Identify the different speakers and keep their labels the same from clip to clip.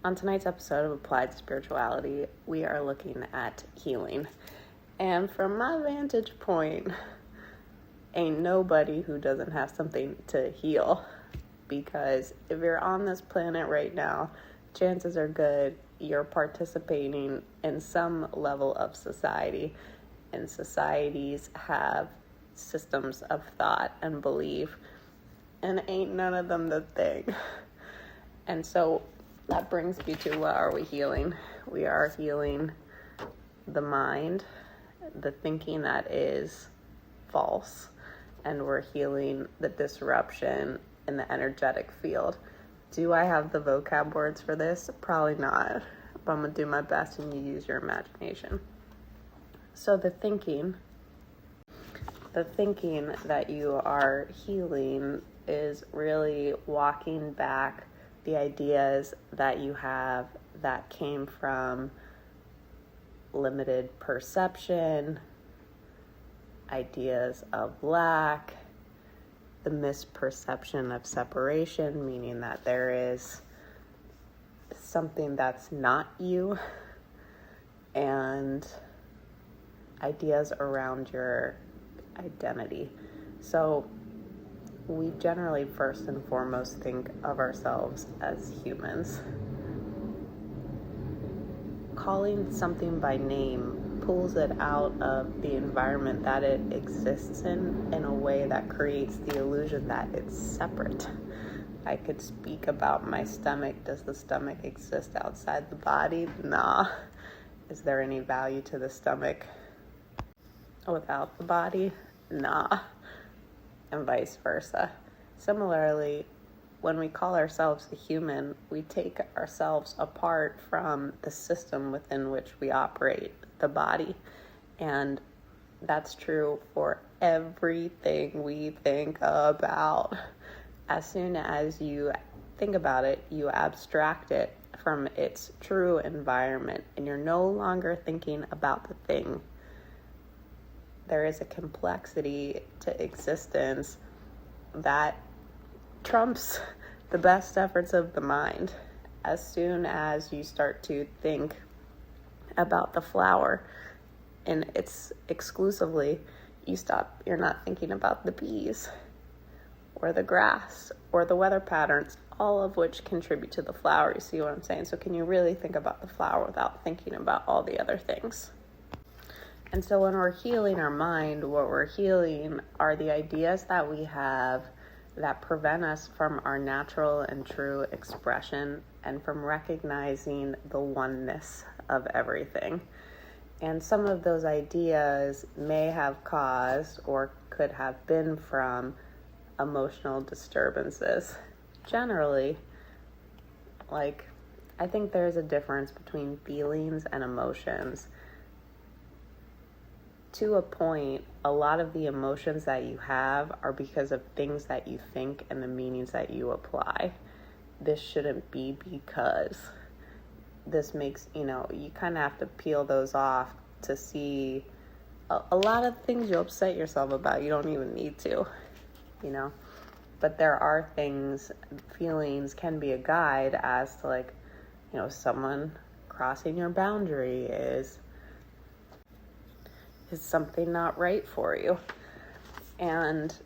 Speaker 1: On tonight's episode of Applied Spirituality, we are looking at healing. And from my vantage point, ain't nobody who doesn't have something to heal. Because if you're on this planet right now, chances are good you're participating in some level of society. And societies have systems of thought and belief. And ain't none of them the thing. And so that brings me to, what are we healing? We are healing the mind, the thinking that is false, and we're healing the disruption in the energetic field. Do I have the vocab words for this? Probably not, but I'm going to do my best and you use your imagination. So the thinking that you are healing is really walking back the ideas that you have that came from limited perception, ideas of lack, the misperception of separation, meaning that there is something that's not you, and ideas around your identity. So we generally first and foremost think of ourselves as humans. Calling something by name pulls it out of the environment that it exists in a way that creates the illusion that it's separate. I could speak about my stomach. Does the stomach exist outside the body? Nah. Is there any value to the stomach without the body? Nah. And vice versa. Similarly, when we call ourselves a human, we take ourselves apart from the system within which we operate, the body. And that's true for everything we think about. As soon as you think about it, you abstract it from its true environment, and you're no longer thinking about the thing. There is a complexity to existence that trumps the best efforts of the mind. As soon as you start to think about the flower and it's exclusively, you're not thinking about the bees or the grass or the weather patterns, all of which contribute to the flower. You see what I'm saying? So can you really think about the flower without thinking about all the other things? And so when we're healing our mind, what we're healing are the ideas that we have that prevent us from our natural and true expression and from recognizing the oneness of everything. And some of those ideas may have caused or could have been from emotional disturbances. Generally, I think there's a difference between feelings and emotions. To a point, a lot of the emotions that you have are because of things that you think and the meanings that you apply. This shouldn't be because. This makes, you kind of have to peel those off to see a lot of things you upset yourself about. You don't even need to, But there are things, feelings can be a guide as to someone crossing your boundary is something not right for you. And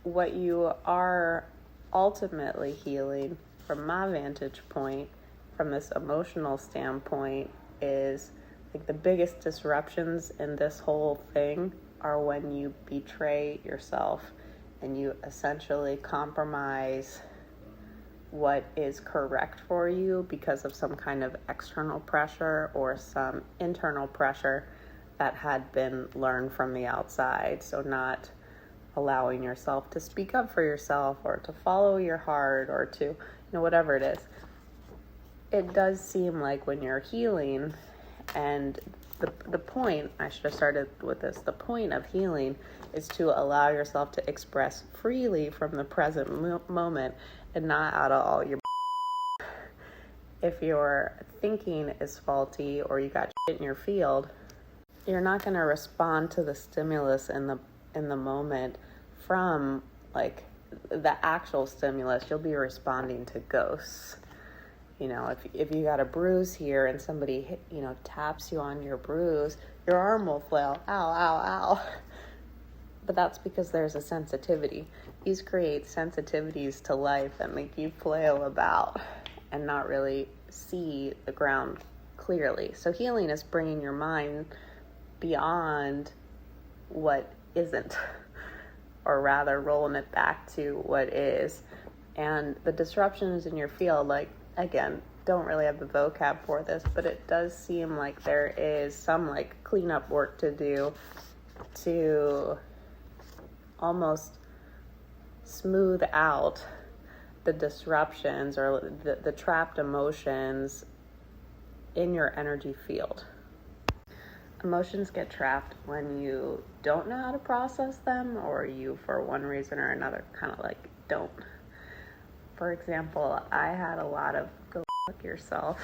Speaker 1: what you are ultimately healing, from my vantage point, from this emotional standpoint, is the biggest disruptions in this whole thing are when you betray yourself and you essentially compromise what is correct for you because of some kind of external pressure or some internal pressure that had been learned from the outside. So not allowing yourself to speak up for yourself or to follow your heart or to, whatever it is. It does seem like when you're healing, and the point, I should have started with this, the point of healing is to allow yourself to express freely from the present moment and not out of all your If your thinking is faulty or you got shit in your field, you're not going to respond to the stimulus in the moment from the actual stimulus. You'll be responding to ghosts. If you got a bruise here and somebody taps you on your bruise, your arm will flail, ow, ow, ow. But that's because there's a sensitivity. These create sensitivities to life that make you flail about and not really see the ground clearly. So healing is bringing your mind beyond what isn't, or rather rolling it back to what is. And the disruptions in your field, like, again, don't really have the vocab for this, but it does seem like there is some like cleanup work to do to almost smooth out the disruptions or the trapped emotions in your energy field. Emotions get trapped when you don't know how to process them, or you, for one reason or another, kind of like don't. For example, I had a lot of go fuck yourself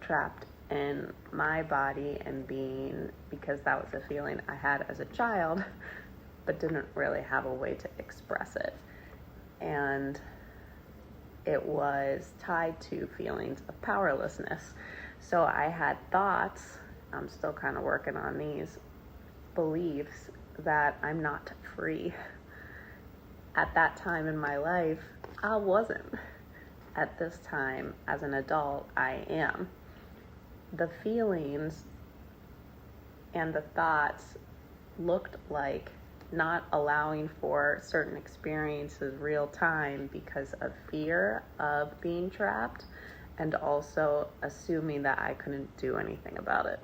Speaker 1: trapped in my body and being, because that was a feeling I had as a child, but didn't really have a way to express it. And it was tied to feelings of powerlessness. So I had thoughts, I'm still kind of working on these beliefs, that I'm not free. At that time in my life, I wasn't. At this time, as an adult, I am. The feelings and the thoughts looked like not allowing for certain experiences real time because of fear of being trapped, and also assuming that I couldn't do anything about it.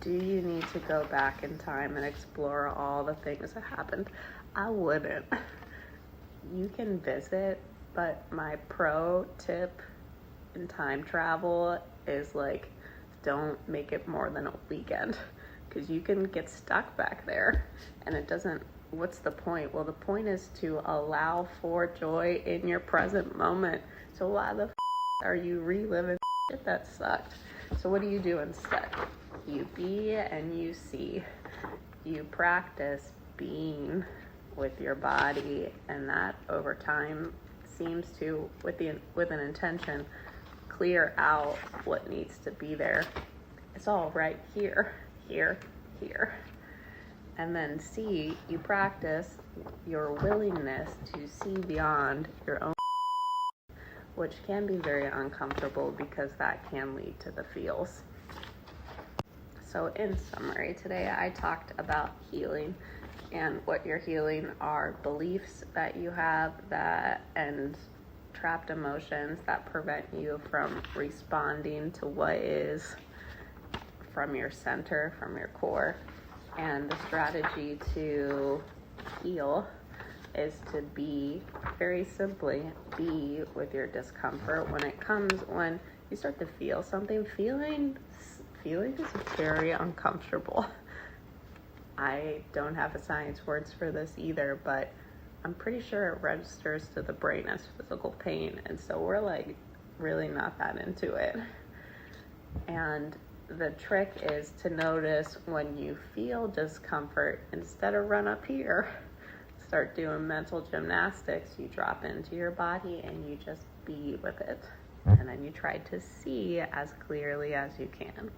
Speaker 1: Do you need to go back in time and explore all the things that happened? I wouldn't. You can visit, but my pro tip in time travel is like, don't make it more than a weekend, because you can get stuck back there and it doesn't, what's the point? Well, the point is to allow for joy in your present moment. So why the are you reliving shit that sucked? So what do you do instead? You be and you see. You practice being with your body, and that over time seems to, with an intention, clear out what needs to be there. It's all right here, here, here. And then C, you practice your willingness to see beyond your own, which can be very uncomfortable because that can lead to the feels. So in summary, today I talked about healing, and what you're healing are beliefs that you have and trapped emotions that prevent you from responding to what is from your center, from your core. And the strategy to heal is to be, very simply, be with your discomfort when you start to feel something. Feeling is very uncomfortable. I don't have the science words for this either, but I'm pretty sure it registers to the brain as physical pain, and so we're like really not that into it. And the trick is to notice when you feel discomfort, instead of run up here, start doing mental gymnastics. You drop into your body and you just be with it, and then you try to see as clearly as you can.